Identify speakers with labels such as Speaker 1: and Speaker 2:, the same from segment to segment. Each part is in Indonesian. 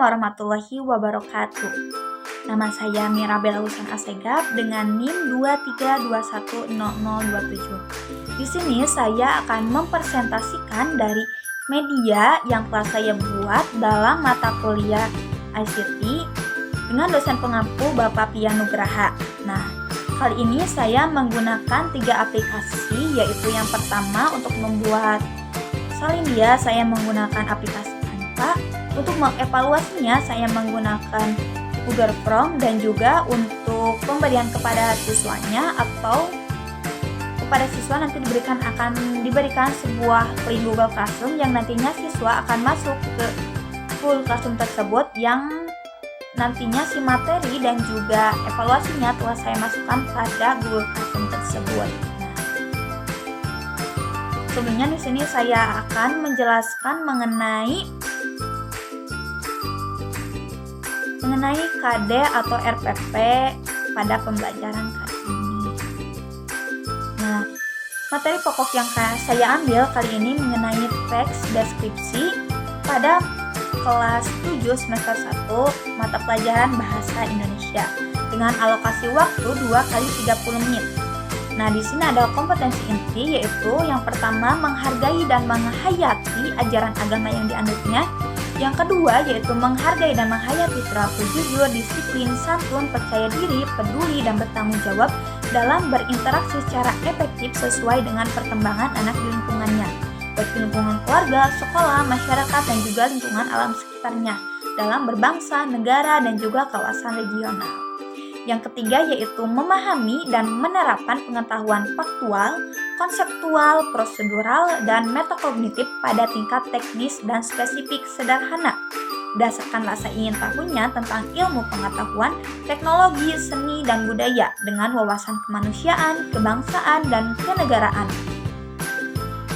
Speaker 1: warahmatullahi wabarakatuh. Nama saya Mirabel Husain Assegaf dengan NIM 23210027. Di sini saya akan mempresentasikan dari media yang telah saya buat dalam mata kuliah ICT dengan dosen pengampu Bapak Pia Nugraha. Nah, kali ini saya menggunakan 3 aplikasi, yaitu yang pertama untuk membuat Salindia saya menggunakan aplikasi Canva. Untuk mengevaluasinya saya menggunakan Google Form, dan juga untuk pemberian kepada siswanya atau kepada siswa nanti diberikan sebuah link Google Classroom yang nantinya siswa akan masuk ke Google Classroom tersebut, yang nantinya si materi dan juga evaluasinya telah saya masukkan pada Google Classroom tersebut. Sebelumnya di sini saya akan menjelaskan mengenai KD atau RPP pada pembelajaran kali ini. Nah, materi pokok yang saya ambil kali ini mengenai teks deskripsi pada kelas 7 semester 1 mata pelajaran Bahasa Indonesia dengan alokasi waktu 2 kali 30 menit. Nah, di sini ada kompetensi inti, yaitu yang pertama menghargai dan menghayati ajaran agama yang dianutnya. Yang kedua yaitu menghargai dan menghayati perilaku jujur, disiplin, santun, percaya diri, peduli, dan bertanggung jawab dalam berinteraksi secara efektif sesuai dengan perkembangan anak di lingkungannya, baik di lingkungan keluarga, sekolah, masyarakat, dan juga lingkungan alam sekitarnya, dalam berbangsa, negara, dan juga kawasan regional. Yang ketiga yaitu memahami dan menerapkan pengetahuan faktual, konseptual, prosedural, dan metakognitif pada tingkat teknis dan spesifik sederhana, berdasarkan rasa ingin tahunya tentang ilmu pengetahuan, teknologi, seni, dan budaya dengan wawasan kemanusiaan, kebangsaan, dan kenegaraan.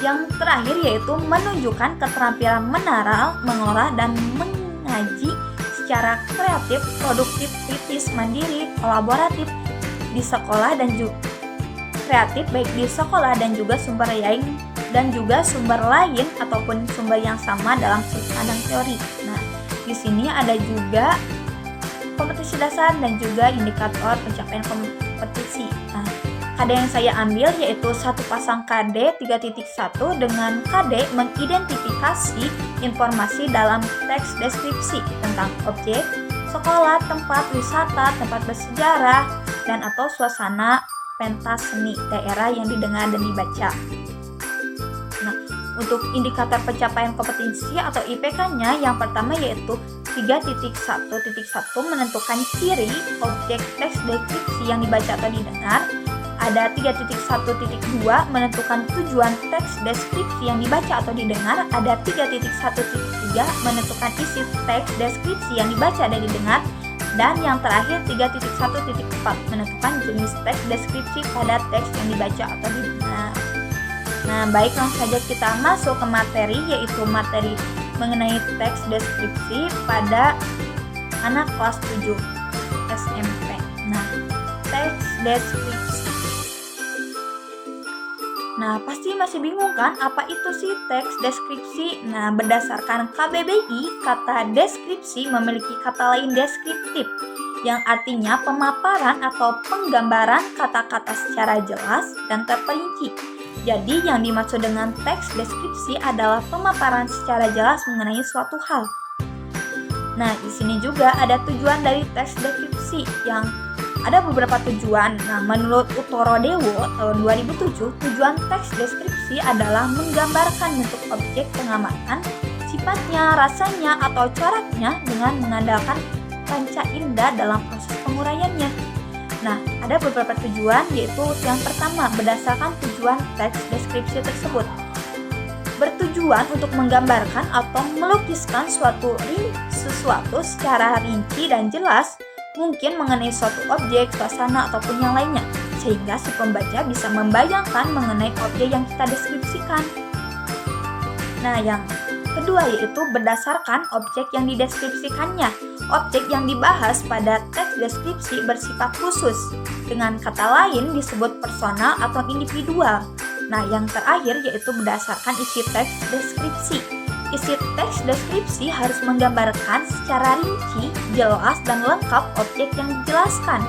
Speaker 1: Yang terakhir yaitu menunjukkan keterampilan menaral, mengolah, dan mengaji secara kreatif, produktif, kritis, mandiri, kolaboratif di sekolah dan juga kreatif baik di sekolah dan juga sumber lain ataupun sumber yang sama dalam sudut pandang teori. Nah, di sini ada juga kompetisi dasar dan juga indikator pencapaian kompetisi. Nah, KD yang saya ambil yaitu satu pasang KD 3.1 dengan KD mengidentifikasi informasi dalam teks deskripsi tentang objek, sekolah, tempat wisata, tempat bersejarah, dan atau suasana pentas seni daerah yang didengar dan dibaca. Nah, untuk indikator pencapaian kompetensi atau IPK-nya yang pertama yaitu 3.1.1 menentukan ciri objek teks deskripsi yang dibaca atau didengar. Ada 3.1.2 menentukan tujuan teks deskripsi yang dibaca atau didengar. Ada 3.1.3 menentukan isi teks deskripsi yang dibaca dan didengar. Dan yang terakhir 3.1.4 menentukan jenis teks deskripsi pada teks yang dibaca atau didengar. Nah, baik, langsung saja kita masuk ke materi, yaitu materi mengenai teks deskripsi pada anak kelas 7 SMP. Nah, teks deskripsi. Nah, pasti masih bingung kan apa itu sih teks deskripsi? Nah, berdasarkan KBBI, kata deskripsi memiliki kata lain deskriptif yang artinya pemaparan atau penggambaran kata-kata secara jelas dan terperinci. Jadi, yang dimaksud dengan teks deskripsi adalah pemaparan secara jelas mengenai suatu hal. Nah, di sini juga ada tujuan dari teks deskripsi yang ada beberapa tujuan. Nah, menurut Utoro Dewo tahun 2007, tujuan teks deskripsi adalah menggambarkan bentuk objek pengamatan, sifatnya, rasanya, atau coraknya dengan mengandalkan panca indera dalam proses penguraiannya. Nah, ada beberapa tujuan, yaitu yang pertama, berdasarkan tujuan teks deskripsi tersebut bertujuan untuk menggambarkan atau melukiskan sesuatu secara rinci dan jelas, mungkin mengenai suatu objek, suasana, ataupun yang lainnya, sehingga si pembaca bisa membayangkan mengenai objek yang kita deskripsikan. Nah, yang kedua yaitu berdasarkan objek yang dideskripsikannya. Objek yang dibahas pada teks deskripsi bersifat khusus, dengan kata lain disebut personal atau individual. Nah, yang terakhir yaitu berdasarkan isi teks deskripsi. isi teks deskripsi harus menggambarkan secara rinci, jelas, dan lengkap objek yang dijelaskan.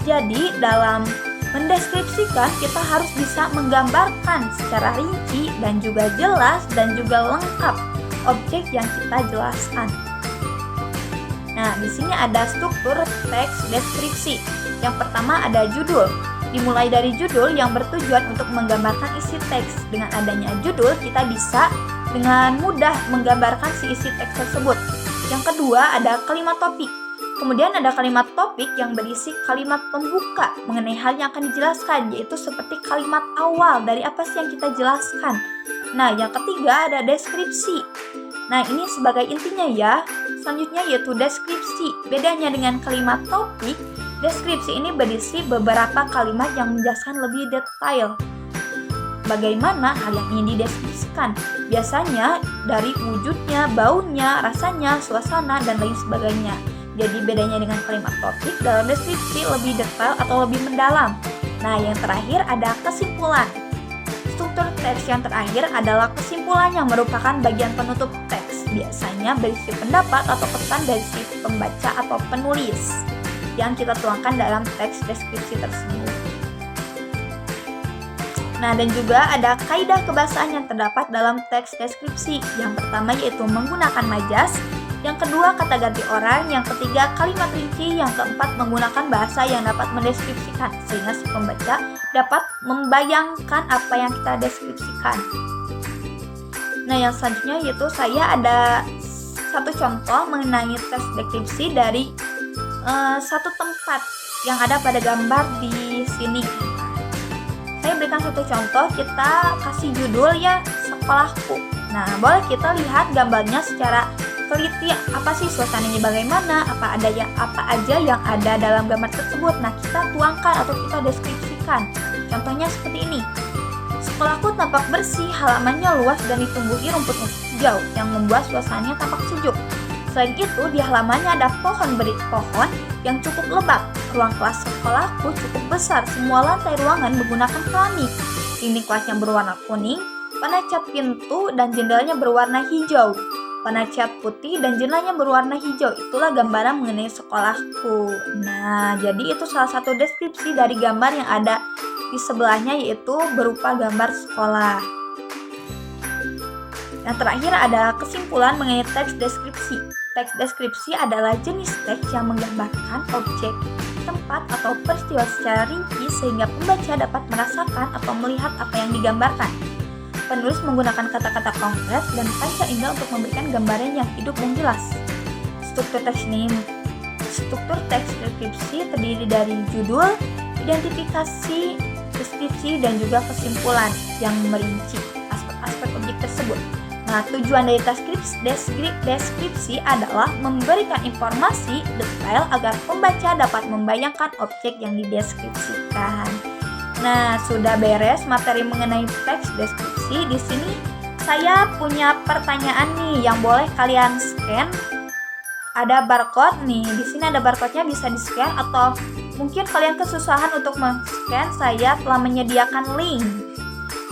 Speaker 1: Jadi, dalam mendeskripsikan, kita harus bisa menggambarkan secara rinci dan juga jelas dan juga lengkap objek yang kita jelaskan. Nah, di sini ada struktur teks deskripsi. Yang pertama ada judul. Dimulai dari judul yang bertujuan untuk menggambarkan isi teks. Dengan adanya judul, kita bisa dengan mudah menggambarkan si isi teks tersebut. Yang kedua ada kalimat topik. Kemudian ada kalimat topik yang berisi kalimat pembuka mengenai hal yang akan dijelaskan, yaitu seperti kalimat awal dari apa sih yang kita jelaskan. Nah, yang ketiga ada deskripsi. Nah, ini sebagai intinya ya. Selanjutnya yaitu deskripsi. Bedanya dengan kalimat topik, deskripsi ini berisi beberapa kalimat yang menjelaskan lebih detail bagaimana hal yang ingin dideskripsikan. Biasanya dari wujudnya, baunya, rasanya, suasana, dan lain sebagainya. Jadi bedanya dengan kalimat topik, dalam deskripsi lebih detail atau lebih mendalam. Nah, yang terakhir ada kesimpulan. Struktur teks yang terakhir adalah kesimpulan yang merupakan bagian penutup teks. Biasanya berisi pendapat atau pesan dari si pembaca atau penulis yang kita tuangkan dalam teks deskripsi tersebut. Nah, dan juga ada kaidah kebahasaan yang terdapat dalam teks deskripsi. Yang pertama yaitu menggunakan majas, yang kedua kata ganti orang, yang ketiga kalimat rinci, yang keempat menggunakan bahasa yang dapat mendeskripsikan sehingga si pembaca dapat membayangkan apa yang kita deskripsikan. Nah, yang selanjutnya yaitu saya ada satu contoh mengenai teks deskripsi dari satu tempat yang ada pada gambar di sini. Saya berikan satu contoh, kita kasih judul ya, sekolahku. Nah, boleh kita lihat gambarnya secara teliti, apa sih suasananya bagaimana, apa aja yang ada dalam gambar tersebut. Nah, kita tuangkan atau kita deskripsikan. Contohnya seperti ini. Sekolahku tampak bersih, halamannya luas dan ditumbuhi rumput hijau yang membuat suasananya tampak sejuk. Selain itu, di halamannya ada pohon yang cukup lebat. Ruang kelas sekolahku cukup besar, semua lantai ruangan menggunakan keramik. Dinding kelasnya berwarna kuning, warna cat pintu dan jendelanya berwarna hijau. Warna cat putih dan jendelanya berwarna hijau. Itulah gambaran mengenai sekolahku. Nah, jadi itu salah satu deskripsi dari gambar yang ada di sebelahnya, yaitu berupa gambar sekolah. Yang terakhir ada kesimpulan mengenai teks deskripsi. Teks deskripsi adalah jenis teks yang menggambarkan objek, tempat, atau peristiwa secara rinci sehingga pembaca dapat merasakan atau melihat apa yang digambarkan. Penulis menggunakan kata-kata konkret dan panca indera untuk memberikan gambaran yang hidup dan jelas. Struktur teks deskripsi terdiri dari judul, identifikasi, deskripsi, dan juga kesimpulan yang merinci aspek-aspek objek tersebut. Nah, tujuan dari deskripsi adalah memberikan informasi detail agar pembaca dapat membayangkan objek yang dideskripsikan. Nah, sudah beres materi mengenai teks deskripsi. Di sini saya punya pertanyaan nih yang boleh kalian scan. Ada barcode nih. Di sini ada barcode-nya, bisa di-scan atau mungkin kalian kesusahan untuk men-scan. Saya telah menyediakan link.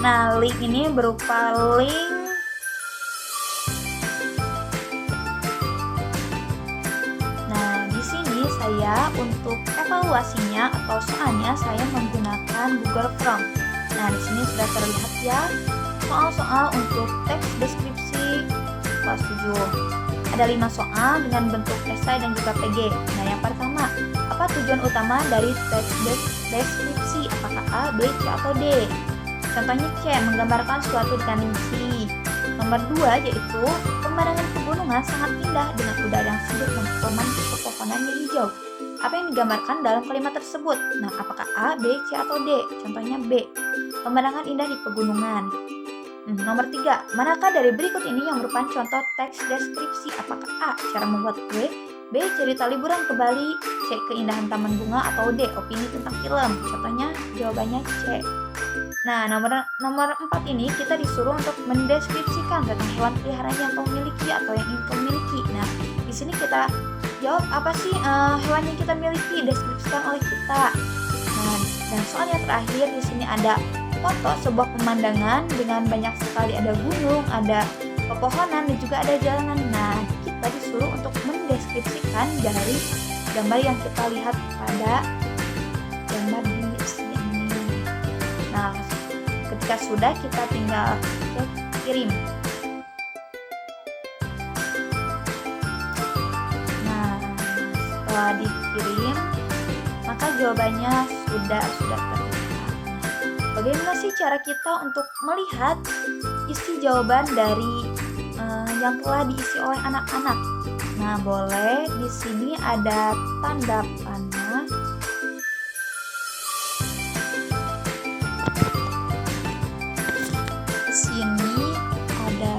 Speaker 1: Nah, link ini berupa link saya untuk evaluasinya atau soalnya saya menggunakan Google Form. Nah, di sini sudah terlihat ya soal-soal untuk teks deskripsi kelas 7. Ada 5 soal dengan bentuk esai dan juga PG. Nah, yang pertama, apa tujuan utama dari teks deskripsi? Apakah A, B, C, atau D? Contohnya C, menggambarkan suatu dengan rinci. Nomor 2 yaitu pemandangan pegunungan sangat indah dengan udara yang sejuk dan pepohonan yang hijau. Apa yang digambarkan dalam kalimat tersebut? Nah, apakah A, B, C, atau D? Contohnya B, pemandangan indah di pegunungan. Nomor 3, manakah dari berikut ini yang merupakan contoh teks deskripsi? Apakah A, cara membuat kue, B, cerita liburan ke Bali, C, keindahan taman bunga, atau D, opini tentang film? Contohnya jawabannya C. Nah, nomor 4 ini kita disuruh untuk mendeskripsikan tentang hewan peliharaan yang kau miliki atau yang ingin kau miliki. Nah, di sini kita jawab apa sih hewan yang kita miliki, deskripsikan oleh kita. Nah, dan soal yang terakhir di sini ada foto sebuah pemandangan dengan banyak sekali, ada gunung, ada pepohonan dan juga ada jalanan. Nah, kita disuruh untuk mendeskripsikan dari gambar yang kita lihat pada gambar di sini. Nah, ketika sudah, kita tinggal klik kirim. Nah, setelah dikirim, maka jawabannya sudah terlihat. Bagaimana sih cara kita untuk melihat isi jawaban dari yang telah diisi oleh anak-anak? Nah, boleh di sini ada tanda panah. Di sini ada,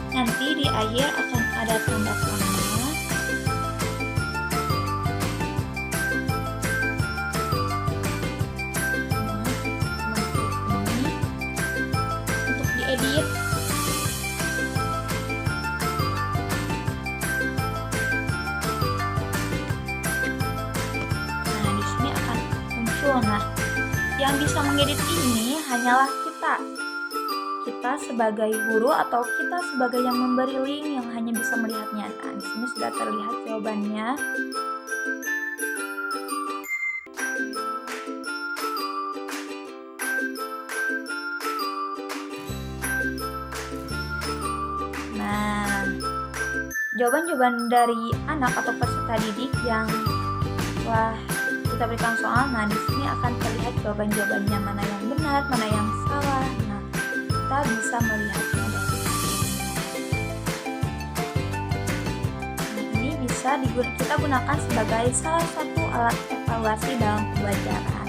Speaker 1: nanti di akhir akan ada tanda panah. Edit. Nah, di sini akan muncul. Nah, yang bisa mengedit ini hanyalah kita sebagai guru atau kita sebagai yang memberi link yang hanya bisa melihatnya. Nah, di sini sudah terlihat jawabannya. Nah, jawaban-jawaban dari anak atau peserta didik yang telah kita berikan soal, nah di sini akan terlihat jawaban-jawabannya, mana yang benar, mana yang salah. Nah, kita bisa melihatnya dari sini. Nah, ini bisa kita gunakan sebagai salah satu alat evaluasi dalam pembelajaran.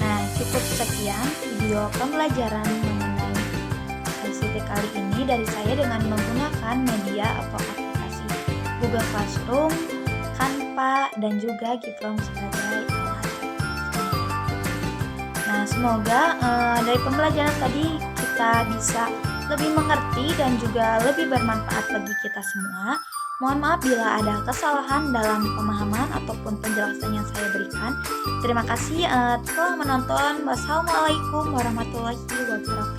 Speaker 1: Nah, cukup sekian video pembelajaran kali ini dari saya dengan menggunakan media atau aplikasi Google Classroom, Canva, dan juga Giprom sebagai alat. Nah, semoga dari pembelajaran tadi kita bisa lebih mengerti dan juga lebih bermanfaat bagi kita semua. Mohon maaf bila ada kesalahan dalam pemahaman ataupun penjelasan yang saya berikan. Terima kasih telah menonton. Wassalamualaikum warahmatullahi wabarakatuh.